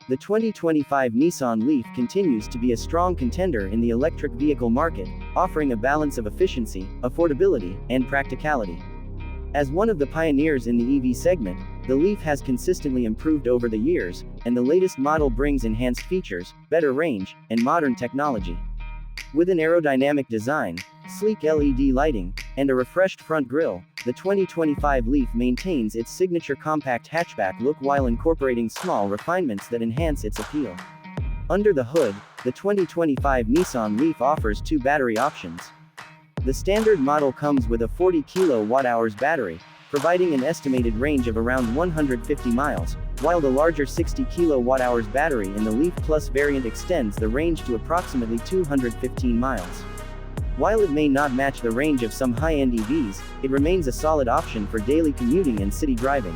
The 2025 Nissan Leaf continues to be a strong contender in the electric vehicle market, offering a balance of efficiency, affordability, and practicality. As one of the pioneers in the EV segment, the Leaf has consistently improved over the years, and the latest model brings enhanced features, better range, and modern technology. With an aerodynamic design, sleek LED lighting, and a refreshed front grille, the 2025 Leaf maintains its signature compact hatchback look while incorporating small refinements that enhance its appeal. Under the hood, the 2025 Nissan Leaf offers two battery options. The standard model comes with a 40 kWh battery, providing an estimated range of around 150 miles, while the larger 60 kWh battery in the Leaf Plus variant extends the range to approximately 215 miles. While it may not match the range of some high-end EVs, it remains a solid option for daily commuting and city driving.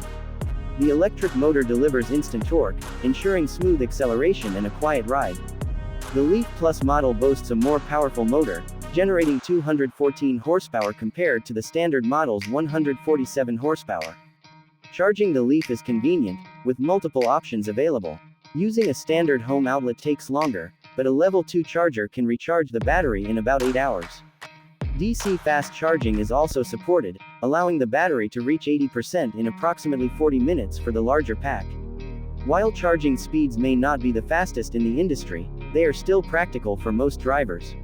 The electric motor delivers instant torque, ensuring smooth acceleration and a quiet ride. The Leaf Plus model boasts a more powerful motor, generating 214 horsepower compared to the standard model's 147 horsepower. Charging the Leaf is convenient, with multiple options available. Using a standard home outlet takes longer, but a level 2 charger can recharge the battery in about 8 hours. DC fast charging is also supported, allowing the battery to reach 80% in approximately 40 minutes for the larger pack. While charging speeds may not be the fastest in the industry, they are still practical for most drivers.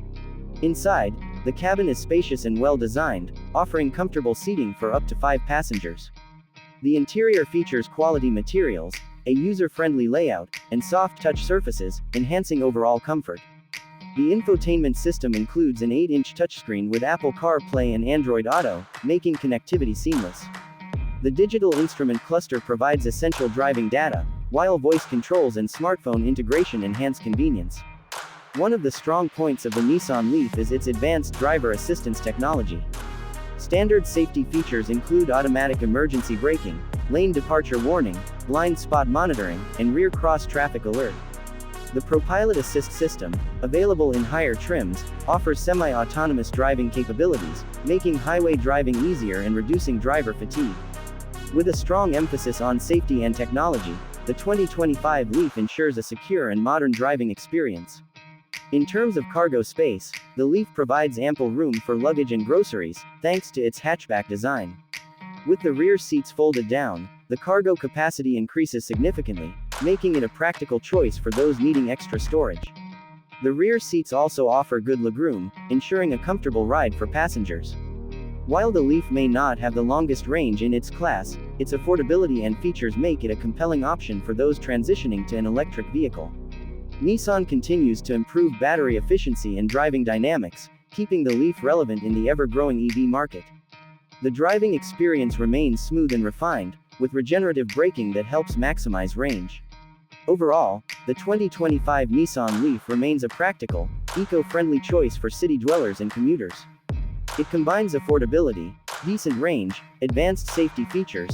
Inside, the cabin is spacious and well designed, offering comfortable seating for up to 5 passengers. The interior features quality materials, a user-friendly layout, and soft touch surfaces, enhancing overall comfort. The infotainment system includes an 8-inch touchscreen with Apple CarPlay and Android Auto, making connectivity seamless. The digital instrument cluster provides essential driving data, while voice controls and smartphone integration enhance convenience. One of the strong points of the Nissan Leaf is its advanced driver assistance technology. Standard safety features include automatic emergency braking, lane departure warning, blind spot monitoring, and rear cross-traffic alert. The ProPilot Assist system, available in higher trims, offers semi-autonomous driving capabilities, making highway driving easier and reducing driver fatigue. With a strong emphasis on safety and technology, the 2025 Leaf ensures a secure and modern driving experience. In terms of cargo space, the Leaf provides ample room for luggage and groceries, thanks to its hatchback design. With the rear seats folded down, the cargo capacity increases significantly, making it a practical choice for those needing extra storage. The rear seats also offer good legroom, ensuring a comfortable ride for passengers. While the Leaf may not have the longest range in its class, its affordability and features make it a compelling option for those transitioning to an electric vehicle. Nissan continues to improve battery efficiency and driving dynamics, keeping the Leaf relevant in the ever-growing EV market. The driving experience remains smooth and refined, with regenerative braking that helps maximize range. Overall, the 2025 Nissan Leaf remains a practical, eco-friendly choice for city dwellers and commuters. It combines affordability, decent range, advanced safety features,